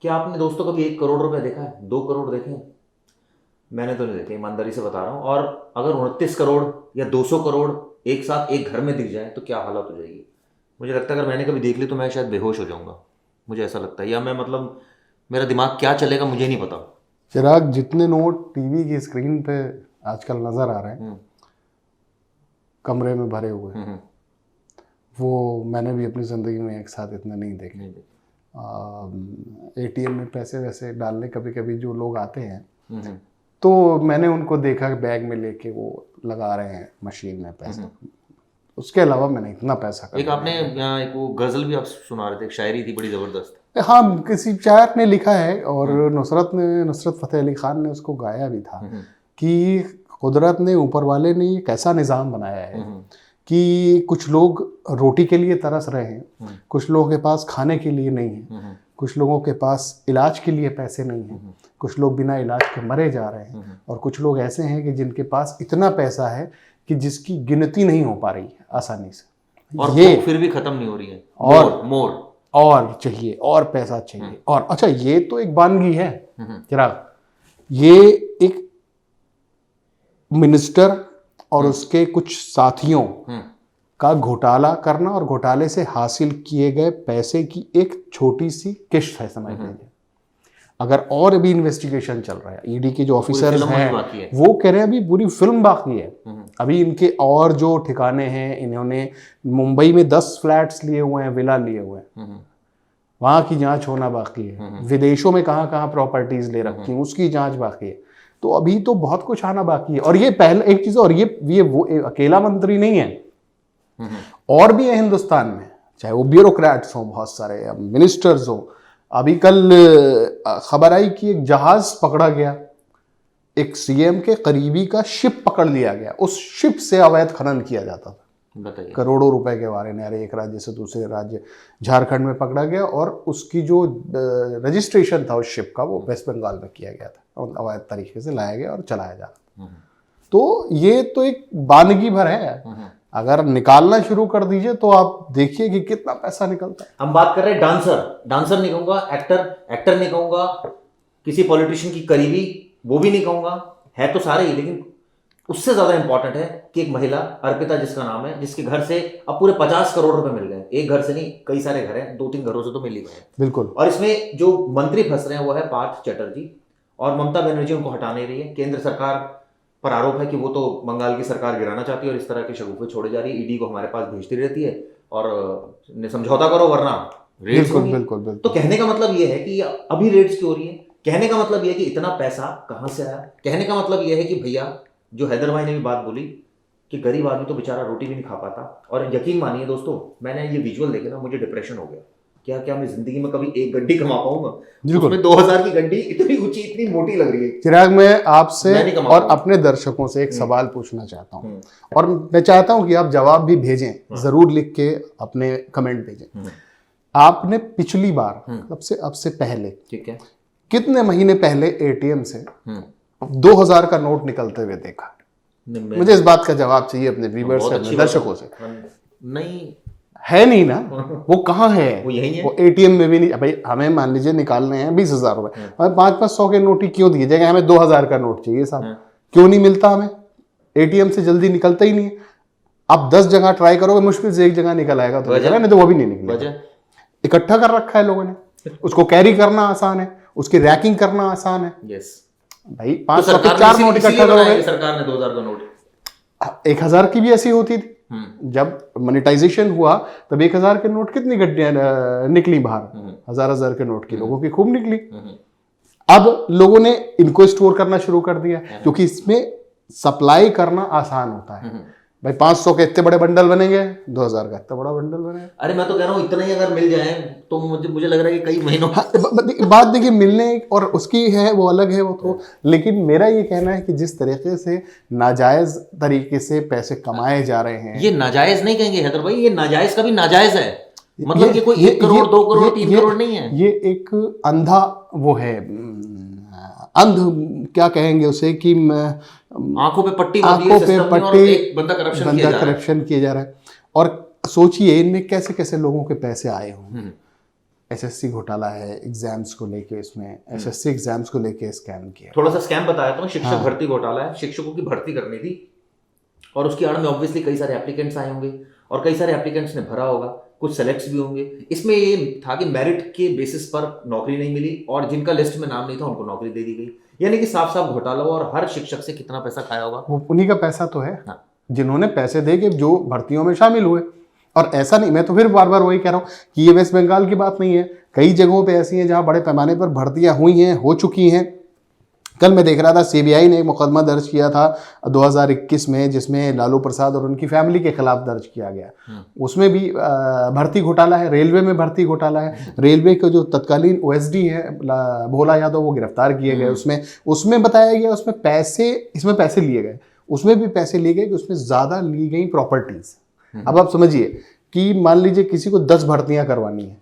क्या आपने दोस्तों कभी 1 करोड़ रुपए देखा है? 2 करोड़ देखे हैं? मैंने तो नहीं देखे, ईमानदारी से बता रहा हूँ। और अगर 29 करोड़ या 200 करोड़ एक साथ एक घर में दिख जाए तो क्या हालत हो जाएगी। मुझे लगता है अगर मैंने कभी देख ली तो मैं शायद बेहोश हो जाऊंगा, मुझे ऐसा लगता है। या मैं मतलब मेरा दिमाग क्या चलेगा मुझे नहीं पता। चिराग, जितने नोट टीवी की स्क्रीन पे आजकल नजर आ रहे हैं कमरे में भरे हुए, वो मैंने भी अपनी ज़िंदगी में एक साथ इतना नहीं देखे। एटीएम में पैसे वैसे डालने कभी कभी जो लोग आते हैं तो मैंने उनको देखा बैग में लेके वो लगा रहे हैं मशीन में पैसा। उसके अलावा मैंने इतना पैसा एक आपने यहाँ एक वो गजल भी आप सुना रहे थे, एक शायरी थी बड़ी ज़बरदस्त। हाँ, किसी शायर ने लिखा है और नुसरत फ़तेह अली खान ने उसको गाया भी था कि कुदरत ने, ऊपर वाले ने एक ऐसा निज़ाम बनाया है कि कुछ लोग रोटी के लिए तरस रहे हैं, कुछ लोगों के पास खाने के लिए नहीं है, कुछ लोगों के पास इलाज के लिए पैसे नहीं हैं, कुछ लोग बिना इलाज के मरे जा रहे हैं, और कुछ लोग ऐसे हैं कि जिनके पास इतना पैसा है कि जिसकी गिनती नहीं हो पा रही है आसानी से, और ये फिर भी खत्म नहीं हो रही है। और चाहिए और पैसा चाहिए। और अच्छा, ये तो एक वानगी है चिराग, ये एक मिनिस्टर और उसके कुछ साथियों का घोटाला करना और घोटाले से हासिल किए गए पैसे की एक छोटी सी किश्त है, समझ लीजिए। अगर और भी इन्वेस्टिगेशन चल रहा है, ईडी के जो ऑफिसर्स हैं वो कह रहे हैं अभी पूरी फिल्म बाकी है। अभी इनके और जो ठिकाने हैं, इन्होंने मुंबई में 10 फ्लैट्स लिए हुए हैं, विला लिए हुए हैं, वहां की जांच होना बाकी है। विदेशों में कहाँ कहाँ प्रॉपर्टीज ले रखी हैं उसकी जांच बाकी है। तो अभी तो बहुत कुछ आना बाकी है। और ये पहले एक चीज, और ये वो अकेला मंत्री नहीं है, और भी है हिंदुस्तान में, चाहे वो ब्यूरोक्रेट्स हो, बहुत सारे मिनिस्टर्स हो। अभी कल खबर आई कि एक जहाज पकड़ा गया, एक सीएम के करीबी का शिप पकड़ लिया गया, उस शिप से अवैध खनन किया जाता था। बताइए, करोड़ों रुपए के बारे में। अरे एक राज्य से दूसरे राज्य, झारखंड में पकड़ा गया और उसकी जो रजिस्ट्रेशन था उस शिप का वो वेस्ट बंगाल में किया गया था और अवैध तरीके से लाया गया और चलाया जा रहा था। तो ये तो एक वानगी भर है। अगर निकालना शुरू कर दीजिए तो आप देखिए कि कितना पैसा निकलता है। हम बात कर रहे हैं डांसर नहीं कहूंगा, एक्टर नहीं कहूंगा, किसी पॉलिटिशियन की करीबी वो भी नहीं कहूंगा, है तो सारे ही। लेकिन उससे ज्यादा इंपॉर्टेंट है कि एक महिला अर्पिता जिसका नाम है, जिसके घर से अब पूरे 50 करोड़ रुपए मिल गए। एक घर से नहीं, कई सारे घर हैं, 2-3 घरों से तो मिल ही गए। बिल्कुल। और इसमें जो मंत्री फंस रहे हैं वो है पार्थ चटर्जी, और ममता बनर्जी उनको हटा नहीं रही है। केंद्र सरकार पर आरोप है कि वो तो बंगाल की सरकार गिराना चाहती है और इस तरह के शगुफे छोड़े जा रही है। ईडी को हमारे पास भेजती रहती है और समझौता करो वरना रेड्स होंगी। बिल्कुल। तो कहने का मतलब ये है कि अभी रेड्स क्यों हो रही है, कहने का मतलब ये है कि इतना पैसा कहां से आया। कहने का मतलब ये है कि भैया, जो हैदर भाई ने भी बात बोली कि गरीब आदमी तो बेचारा रोटी भी नहीं खा पाता। और यकीन मानिए दोस्तों, मैंने ये विजुअल देखे ना, मुझे डिप्रेशन हो गया। क्या मैं जिंदगी में कभी एक गड्डी कमा पाऊंगा? उसमें 2000 की गड्डी इतनी ऊंची, इतनी मोटी लग रही है। चिराग, मैं आपसे और अपने दर्शकों से एक सवाल पूछना चाहता हूँ, और मैं चाहता हूँ कि आप जवाब भी भेजें, जरूर लिख के अपने कमेंट भेजें। आपने पिछली बार अब से पहले, ठीक है, कितने महीने पहले एटीएम से 2000 का नोट निकलते हुए देखा? मुझे इस बात का जवाब चाहिए अपने व्यूअर्स से, अपने दर्शकों से। नहीं है नहीं ना, वो कहाँ है? वो यही है। वो एटीएम में भी नहीं। भाई हमें मान लीजिए निकालने हैं 20,000 रुपए, हमें 500 के नोट ही क्यों दिए जाएंगे? हमें 2000 का नोट चाहिए साहब। क्यों नहीं मिलता हमें? एटीएम से जल्दी निकलता ही नहीं है। आप 10 जगह ट्राई करोगे, मुश्किल से एक जगह निकल आएगा, तो नहीं तो वो भी नहीं निकलेगा। इकट्ठा कर रखा है लोगों ने, उसको कैरी करना आसान है, उसकी रैकिंग करना आसान है। यस भाई, 500 के 4 नोट इकट्ठा करोगे। सरकार ने 2000 का नोट, 1000 की भी ऐसी होती थी। जब मोनेटाइजेशन हुआ तब 1000 के नोट कितनी गड्डियां निकली बाहर, 1000 के नोट की लोगों की खूब निकली। अब लोगों ने इनको स्टोर करना शुरू कर दिया क्योंकि इसमें सप्लाई करना आसान होता है। भाई 500 के इतने बड़े बंडल बनेंगे, 2000 का इतना बड़ा बंडल बनेगा। अरे मैं तो कह रहा हूँ इतना ही अगर मिल जाए तो मुझे लग रहा है कि कई महीनों बात देखिए, मिलने और उसकी है वो अलग है वो तो। लेकिन मेरा ये कहना है कि जिस तरीके से नाजायज तरीके से पैसे कमाए जा रहे हैं, ये नाजायज नहीं कहेंगे हैदर भाई, ये नाजायज का भी नाजायज है। मतलब कि कोई 1 करोड़ 2 करोड़ 3 करोड़ नहीं है। ये एक अंधा वो है, अंध क्या कहेंगे उसे, कि आंखों पे पट्टी बंदा करप्शन किया जा रहा है। और सोचिए इनमें कैसे कैसे लोगों के पैसे आए हों। एसएससी घोटाला है, एग्जाम्स को लेके, इसमें एसएससी एग्जाम्स को लेके स्कैम किया। थोड़ा सा स्कैम बताया था, शिक्षक हाँ। भर्ती घोटाला है। शिक्षकों की भर्ती करनी थी और उसकी आड़ में ऑब्वियसली कई सारे एप्लीकेंट्स आए होंगे और कई सारे एप्लीकेंट्स ने भरा होगा, कुछ सेलेक्ट्स भी होंगे। इसमें ये था कि मेरिट के बेसिस पर नौकरी नहीं मिली और जिनका लिस्ट में नाम नहीं था उनको नौकरी दे दी गई। यानी कि साफ साफ घोटाला हुआ और हर शिक्षक से कितना पैसा खाया होगा वो उन्हीं का पैसा तो है, हाँ। जिन्होंने पैसे दे के जो भर्तियों में शामिल हुए। और ऐसा नहीं, मैं तो फिर बार बार वही कह रहा हूँ कि ये वेस्ट बंगाल की बात नहीं है, कई जगहों पे ऐसी हैं जहाँ बड़े पैमाने पर भर्तियां हुई हैं, हो चुकी हैं। कल मैं देख रहा था सीबीआई ने एक मुकदमा दर्ज किया था 2021 में, जिसमें लालू प्रसाद और उनकी फैमिली के खिलाफ दर्ज किया गया। उसमें भी भर्ती घोटाला है, रेलवे में भर्ती घोटाला है। रेलवे के जो तत्कालीन ओएसडी है भोला यादव, वो गिरफ्तार किए गए। उसमें बताया गया उसमें पैसे लिए गए, उसमें भी पैसे लिए गए कि उसमें ज़्यादा ली गई प्रॉपर्टीज। अब आप समझिए कि मान लीजिए किसी को 10 भर्तियां करवानी है,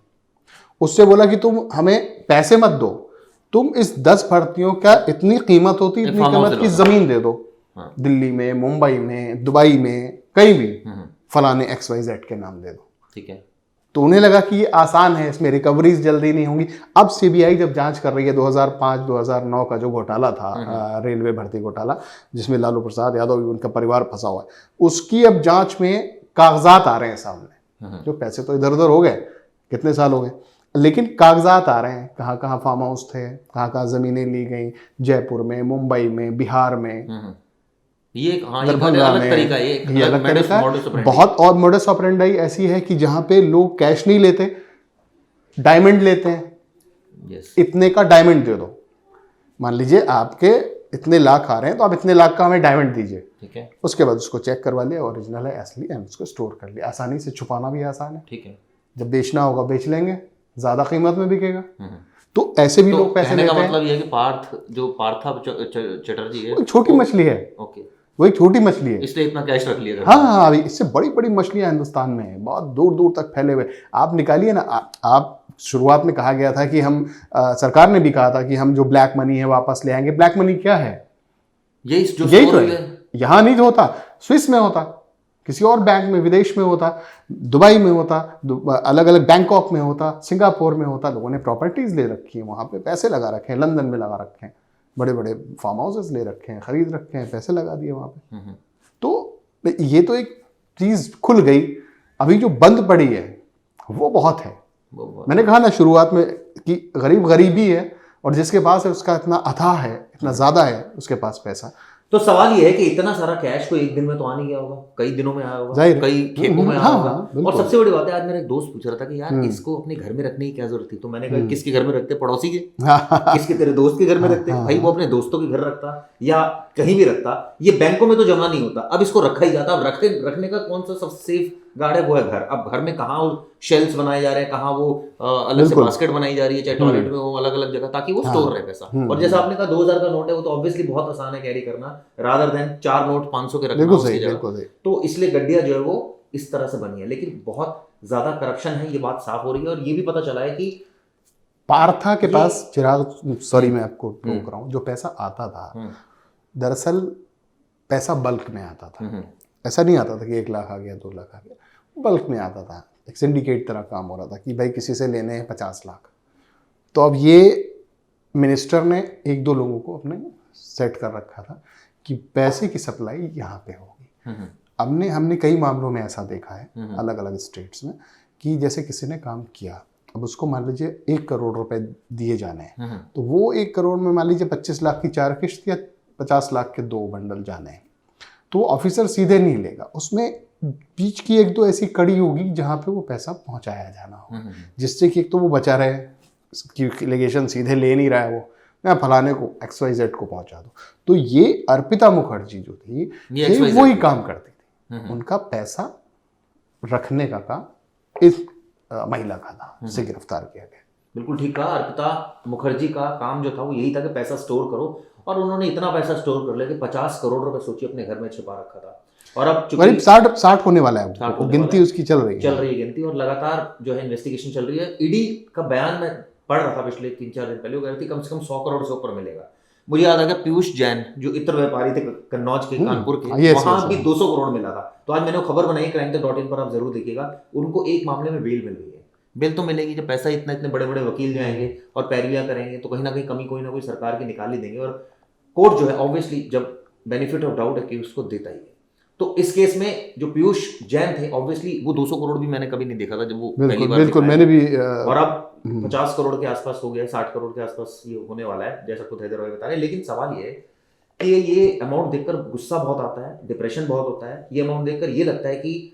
उससे बोला कि तुम हमें पैसे मत दो, तुम इस 10 भर्तियों का इतनी कीमत होती, इतनी कीमत की जमीन दे दो। हाँ। दिल्ली में, मुंबई में, दुबई में, कहीं भी फलाने XYZ के नाम दे दो। ठीक है। तो उन्हें लगा कि ये आसान है, इसमें रिकवरीज जल्दी नहीं होंगी। अब सीबीआई जब जांच कर रही है 2005-2009 का जो घोटाला था, रेलवे भर्ती घोटाला, जिसमें लालू प्रसाद यादव उनका परिवार फंसा हुआ है, उसकी अब जांच में कागजात आ रहे हैं सामने। जो पैसे तो इधर उधर हो गए, कितने साल हो गए, लेकिन कागजात आ रहे हैं, कहाँ कहाँ फार्म हाउस थे, कहाँ कहाँ जमीनें ली गई, जयपुर में, मुंबई में, बिहार में, ये दरभंगा में, ये अलग तरीका है बहुत। और मोडस ऑपरेंडाई ऐसी है कि जहाँ पे लोग कैश नहीं लेते, डायमंड लेते हैं। इतने का डायमंड दे दो, मान लीजिए आपके इतने लाख आ रहे हैं तो आप इतने लाख का हमें डायमंड दीजिए। ठीक है। उसके बाद उसको चेक करवा लिया, ओरिजिनल है, असली है, उसको स्टोर कर लिया। आसानी से छुपाना भी आसान है। ठीक है। जब बेचना होगा बेच लेंगे, ज्यादा कीमत में बिकेगा। तो ऐसे भी लोग पैसे लेते हैं। मतलब ये कि पार्था चटर्जी है, छोटी मछली है। ओके, वो एक छोटी मछली है, इसलिए इतना कैश रख लिया। हाँ, अभी इससे बड़ी बड़ी मछलियां हिंदुस्तान में है, बहुत दूर दूर तक फैले हुए। आप निकालिए ना, आप शुरुआत में कहा गया था कि हम सरकार ने भी कहा था कि हम जो ब्लैक मनी है वापस ले आएंगे। ब्लैक मनी क्या है? यही तो है। यहाँ नहीं होता, स्विस में होता, किसी और बैंक में, विदेश में होता, दुबई में होता, अलग अलग बैंकॉक में होता, सिंगापुर में होता। लोगों ने प्रॉपर्टीज ले रखी है, वहां पे पैसे लगा रखे हैं, लंदन में लगा रखे हैं, बड़े बड़े फार्म हाउसेस ले रखे हैं, खरीद रखे हैं, पैसे लगा दिए वहां पे। तो ये तो एक चीज खुल गई। अभी जो बंद पड़ी है वो बहुत है। मैंने कहा ना शुरुआत में कि गरीबी है, और जिसके पास है उसका इतना अथाह है, इतना ज्यादा है उसके पास पैसा। तो सवाल ये है कि इतना सारा कैश को एक दिन में तो आ नहीं गया होगा, कई दिनों में आया होगा, कई खेपों में आया होगा। और सबसे बड़ी बात है, आज मेरा एक दोस्त पूछ रहा था कि यार इसको अपने घर में रखने की क्या जरूरत थी। तो मैंने कहा किसके घर में रखते? पड़ोसी के, किसके, तेरे दोस्त के घर में रखते? भाई वो अपने दोस्तों के घर रखता या कहीं भी रखता, ये बैंकों में तो जमा नहीं होता। अब इसको रखा ही जाता। अब रखने का कौन सा सबसे सेफ गार्ड है? वो है घर। अब घर में कहाँ शेल्फ्स बनाए जा रहे हैं, कहाँ वो अलग से बास्केट बनाई जा रही है, चाहे टॉयलेट में हो, अलग अलग जगह, ताकि वो स्टोर रहे पैसा। और जैसा आपने कहा 2000 का नोट है, वो तो ऑब्वियसली बहुत आसान है कैरी करना, रादर देन 4 नोट 500 के रखना उसकी जगह। तो इसलिए गड्डिया जो है वो इस तरह से बनी है। लेकिन बहुत ज्यादा करप्शन है, ये बात साफ हो रही है। और ये भी पता चला है कि पार्था के पास, चिराग, सॉरी मैं आपको रोक रहा हूँ, जो पैसा आता था दरअसल पैसा बल्क में आता था। ऐसा नहीं आता था कि 1 लाख आ गया, 2 लाख आ गया, बल्क में आता था। एक सिंडिकेट तरह काम हो रहा था कि भाई किसी से लेने हैं 50 लाख। तो अब ये मिनिस्टर ने 1-2 लोगों को अपने सेट कर रखा था कि पैसे की सप्लाई यहाँ पे होगी। हमने कई मामलों में ऐसा देखा है अलग अलग स्टेट्स में कि जैसे किसी ने काम किया, अब उसको मान लीजिए 1 करोड़ रुपए दिए जाने हैं, तो वो 1 करोड़ में मान लीजिए 25 लाख की 4 किश्त या 50 लाख के 2 बंडल जाने हैं। तो ऑफिसर सीधे नहीं लेगा, उसमें बीच की 1-2 ऐसी कड़ी होगी जहाँ पे वो पैसा पहुँचाया जाना हो, जिससे कि एक तो वो बचा रहे कि एलिगेशन सीधे ले नहीं रहा है, वो मैं फलाने को XYZ को पहुँचा दो। तो ये अर्पिता मुखर्जी जो थी, ये वही काम करती थी। उनका पैसा रखने का काम इस महिला का था, उसे गिरफ्तार किया गया। बिल्कुल ठीक कहा। अर्पिता मुखर्जी का काम जो था वो यही था कि पैसा स्टोर करो, और उन्होंने इतना पैसा स्टोर कर लिया कि 50 करोड़ रुपए सोचिए अपने घर में छिपा रखा था। और अब करीब 60 होने वाला है, गिनती उसकी चल रही है गिनती, और लगातार जो है इन्वेस्टिगेशन चल रही है। ईडी का बयान मैं पढ़ रहा था पिछले 3-4 दिन पहले, वो कह रही थी कम से कम 100 करोड़ से ऊपर मिलेगा। मुझे याद आ गया पीयूष जैन जो इत्र व्यापारी थे कन्नौज के, कानपुर के, वहां भी 200 करोड़ मिला था। तो आज मैंने खबर बनाई, crime.in पर आप जरूर देखिएगा, उनको एक मामले में बेल मिल गई है बिल तो मिलेगी, जब पैसा इतना, इतने बड़े बड़े वकील जाएंगे और पैरवियां करेंगे तो कहीं ना कहीं कमी कोई ना कोई सरकार की निकाल ही देंगे। और कोर्ट जो है ऑब्वियसली जब बेनिफिट ऑफ डाउट है कि उसको देता ही है। तो इस केस में जो पीयूष जैन थे ऑब्वियसली वो 200 करोड़ भी मैंने कभी नहीं देखा था जब वो पहली बिल्कुल बार बिल्कुल, दिखाए। मैंने भी और अब 50 करोड़ के आसपास हो गया, 60 करोड़ के आसपास ये होने वाला है जैसा खुद हैदर भाई बता रहे हैं। लेकिन सवाल ये है कि ये अमाउंट देखकर गुस्सा बहुत आता है, डिप्रेशन बहुत होता है। ये अमाउंट देखकर ये लगता है कि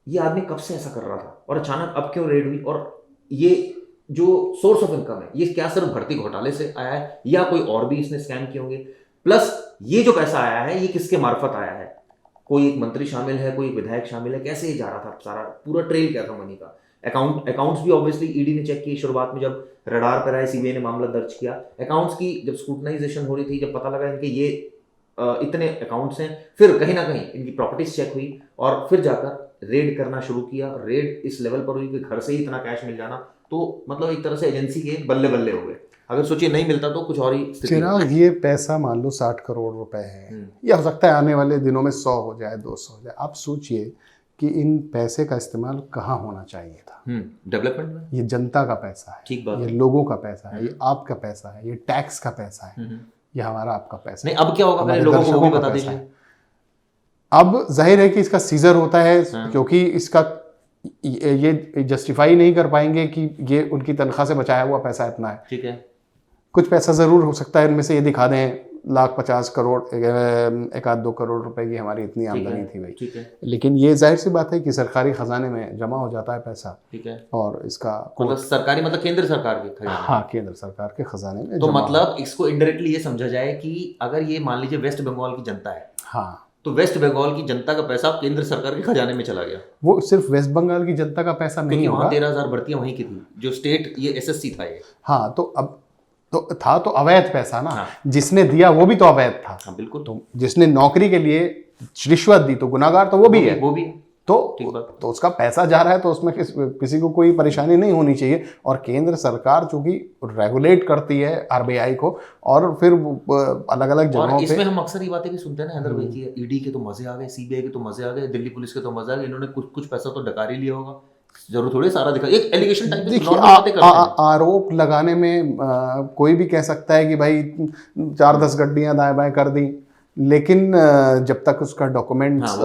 ये आदमी कब से ऐसा कर रहा था और अचानक अब क्यों रेड हुई, और ये जो सोर्स ऑफ इनकम है ये क्या सिर्फ भर्ती घोटाले से आया है या कोई और भी इसने स्कैम किए होंगे, प्लस ये जो पैसा आया है ये किसके मार्फत आया है, कोई एक मंत्री शामिल है, कोई विधायक शामिल है, कैसे ये जा रहा था, सारा पूरा ट्रेल क्या था मनी का। अकाउंट्स भी ऑब्वियसली ईडी ने चेक किए शुरुआत में जब रडार पर आए, सीबीआई ने मामला दर्ज किया। अकाउंट्स की जब स्क्रूटनाइजेशन हो रही थी, जब पता लगा इनके ये इतने अकाउंट्स हैं, फिर कहीं ना कहीं इनकी प्रॉपर्टीज चेक हुई और फिर जाकर रेड करना शुरू किया। रेड इस लेवल पर हुई कि घर से ही इतना कैश मिल जाना, तो मतलब एक तरह से एजेंसी के बल्ले बल्ले हो गए। अगर सोचिए नहीं मिलता तो कुछ और ही स्थिति चिराग, ये पैसा मान लो 60 करोड़ रुपए है, या हो सकता है आने वाले दिनों में 100 हो जाए, 200 हो जाए। आप सोचिए कि इन पैसे का इस्तेमाल कहाँ होना चाहिए था। डेवलपमेंट में। ये जनता का पैसा है, ठीक बात ये है। लोगों का पैसा है, ये आपका पैसा है, ये टैक्स का पैसा है, ये हमारा आपका पैसा नहीं है। अब क्या होगा, हमारे लोगों को दर्शकों भी का बता पैसा दीजिए। है। अब जाहिर है कि इसका सीजर होता है, क्योंकि इसका ये जस्टिफाई नहीं कर पाएंगे कि ये उनकी तनख्वाह से बचाया हुआ पैसा इतना है। ठीक है। कुछ पैसा ज़रूर हो सकता है इनमें से ये दिखा दें 1,50,000 करोड़, 1-2 करोड़ रुपए की हमारी इतनी आमदनी थी भाई। ठीक है। लेकिन ये जाहिर सी बात है कि सरकारी खजाने में जमा हो जाता है पैसा। ठीक है। और इसका मतलब सरकारी मतलब केंद्र सरकार के खजाने। हाँ, केंद्र सरकार के खजाने में तो जमा मतलब इसको इनडायरेक्टली ये समझा जाए कि अगर ये मान लीजिए वेस्ट बंगाल की जनता है, हाँ, तो वेस्ट बंगाल की जनता का पैसा केंद्र सरकार के खजाने में चला गया, वो सिर्फ वेस्ट बंगाल की जनता का पैसा नहीं क्योंकि होगा। वहाँ 13,000 भर्तियां वहीं की थी, जो स्टेट ये एसएससी था ये। हाँ, तो अब तो था तो अवैध पैसा ना। हाँ। जिसने दिया वो भी तो अवैध था। हाँ बिल्कुल। तो जिसने नौकरी के लिए रिश्वत दी तो गुनाहगार तो वो भी है। वो भी ठीक बात। तो उसका पैसा जा रहा है तो उसमें किसी को कोई परेशानी नहीं होनी चाहिए। और केंद्र सरकार चूंकि रेगुलेट करती है आरबीआई को, और फिर अलग अलग जगहों और पे इसमें हम अक्सर ये बातें भी सुनते हैं ना हैदर भाई की, ईडी के तो मजे आ गए, सीबीआई के तो मजे आ गए, दिल्ली पुलिस के तो मजे आ गए, इन्होंने कुछ पैसा तो डकार ही लिया होगा। जरूर थोड़ी सारा दिखा, एक एलिगेशन टाइप देखिए, आरोप लगाने में कोई भी कह सकता है कि भाई 4-10 गड्डियां दाएं बाएं कर दी, लेकिन जब तक उसका डॉक्यूमेंट्स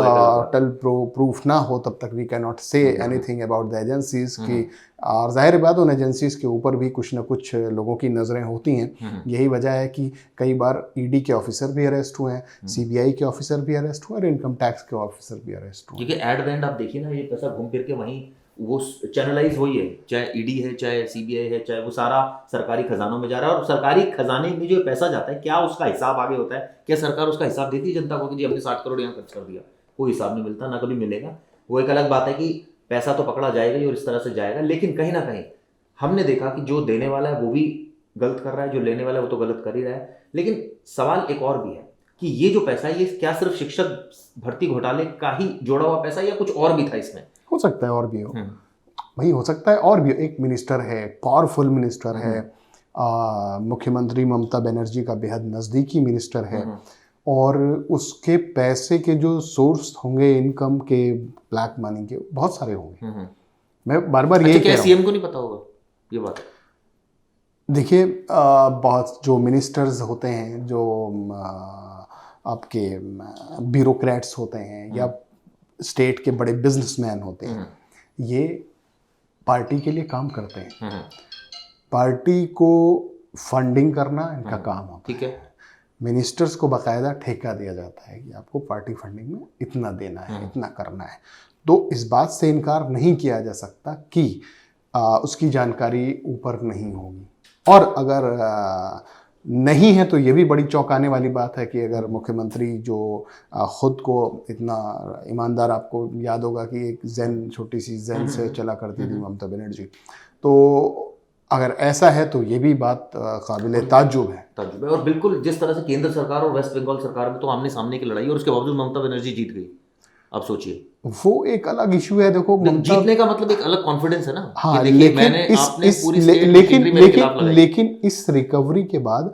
टल प्रूफ ना हो तब तक we can not say anything about the agencies की। और जाहिर बात उन एजेंसीज के ऊपर भी कुछ ना कुछ लोगों की नज़रें होती हैं। यही वजह है कि कई बार ईडी के ऑफिसर भी अरेस्ट हुए हैं, सीबीआई के ऑफिसर भी अरेस्ट हुए और इनकम टैक्स के ऑफिसर भी अरेस्ट हुए। क्योंकि एट द एंड आप देखिए ना, ये पैसा घूम फिर के वहीं वो चैनलाइज वही है, चाहे ईडी है, चाहे सीबीआई है, चाहे वो सारा सरकारी खजानों में जा रहा है। और सरकारी खजाने में जो पैसा जाता है, क्या उसका हिसाब आगे होता है? क्या सरकार उसका हिसाब देती है जनता को कि जी हमने 60 करोड़ यहाँ खर्च कर दिया? कोई हिसाब नहीं मिलता, ना कभी मिलेगा। वो एक अलग बात है कि पैसा तो पकड़ा जाएगा ही और इस तरह से जाएगा, लेकिन कहीं ना कहीं हमने देखा कि जो देने वाला है वो भी गलत कर रहा है, जो लेने वाला है वो तो गलत कर ही रहा है। लेकिन सवाल एक और भी है कि ये जो पैसा है ये क्या सिर्फ शिक्षक भर्ती घोटाले का ही जोड़ा हुआ पैसा या कुछ और भी था इसमें? हो सकता है और भी हो भाई, हो सकता है और भी। एक मिनिस्टर है, पावरफुल मिनिस्टर है, मुख्यमंत्री ममता बनर्जी का बेहद नज़दीकी मिनिस्टर है, और उसके पैसे के जो सोर्स होंगे इनकम के, ब्लैक मनी के, बहुत सारे होंगे। मैं बार बार यही कह रहा हूँ। सीएम को नहीं पता होगा ये बात? देखिए, बहुत जो मिनिस्टर्स होते हैं, जो आपके ब्यूरोक्रेट्स होते हैं या स्टेट के बड़े बिजनेसमैन होते हैं, ये पार्टी के लिए काम करते हैं। पार्टी को फंडिंग करना इनका काम होता है। ठीक है। मिनिस्टर्स को बाकायदा ठेका दिया जाता है कि आपको पार्टी फंडिंग में इतना देना है, इतना करना है। तो इस बात से इनकार नहीं किया जा सकता कि उसकी जानकारी ऊपर नहीं होगी। और अगर नहीं है तो ये भी बड़ी चौंकाने वाली बात है कि अगर मुख्यमंत्री जो खुद को इतना ईमानदार, आपको याद होगा कि एक जैन, छोटी सी जैन से चला करती थी ममता बनर्जी, तो अगर ऐसा है तो ये भी बात काबिल ताज्जुब है। और बिल्कुल जिस तरह से केंद्र सरकार और वेस्ट बंगाल सरकार में तो आमने सामने की लड़ाई, और उसके बावजूद ममता बनर्जी जीत गई। आप सोचिए, वो एक अलग इशू है। देखो, जीतने का मतलब एक अलग कॉन्फिडेंस है ना। हाँ, लेकिन इस रिकवरी के बाद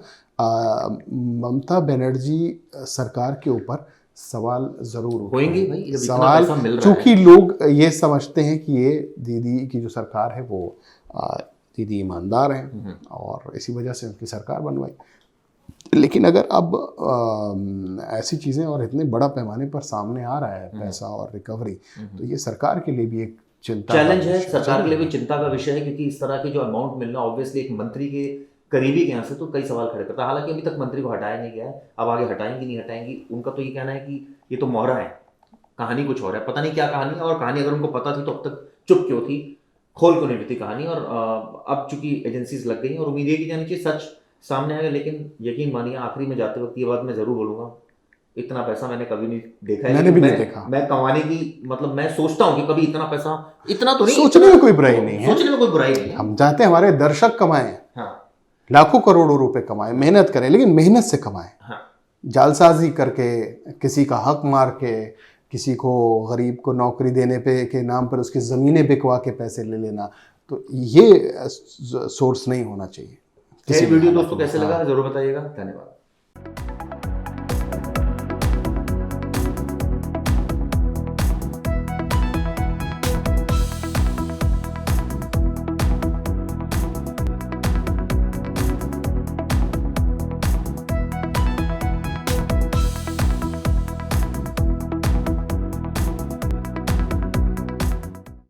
ममता बनर्जी सरकार के ऊपर सवाल जरूर होंगे उठेंगे। भाई, जब इतना सवाल पैसा मिल रहा चूंकि है। लोग ये समझते हैं कि ये दीदी की जो सरकार है वो दीदी ईमानदार हैं और इसी वजह से उनकी सरकार बनवाई। लेकिन अगर अब ऐसी चीज़ें और इतने बड़ा पैमाने पर सामने आ रहा है पैसा और रिकवरी, तो ये सरकार के लिए भी एक चिंता चैलेंज है, सरकार के लिए भी चिंता का विषय है, क्योंकि इस तरह के जो अमाउंट मिलना ऑब्वियसली एक मंत्री के करीबी के यहाँ से तो कई सवाल खड़े करता है। हालांकि अभी तक मंत्री को हटाया नहीं गया है, अब आगे हटाएंगी नहीं हटाएंगी, उनका तो ये कहना है कि ये तो मोहरा है, कहानी कुछ और है, पता नहीं क्या कहानी है। और कहानी अगर उनको पता थी तो अब तक चुप क्यों थी, खोल क्यों नहीं रही थी कहानी। और अब चूंकि एजेंसीज लग गई हैं और उम्मीद है कि जानी चाहिए सच सामने आएगा। लेकिन यकीन मानिए आखिरी में जाते वक्त ये बात मैं जरूर बोलूंगा, इतना पैसा मैंने कभी नहीं देखा है। मैंने भी नहीं देखा। मैं कमाने की मतलब मैं सोचता हूँ कि कभी इतना पैसा, इतना तो नहीं, सोचने में कोई बुराई नहीं है, सोचने में कोई बुराई नहीं है। हम चाहते हैं हमारे दर्शक कमाएं, हाँ लाखों करोड़ों रुपए कमाएं, मेहनत करें, लेकिन मेहनत से कमाएं। हाँ, जालसाजी करके, किसी का हक मार के, किसी को गरीब को नौकरी देने पे के नाम पर उसकी ज़मीनें बिकवा के पैसे ले लेना, तो ये सोर्स नहीं होना चाहिए। वीडियो दोस्तों कैसे लगा जरूर बताइएगा। धन्यवाद।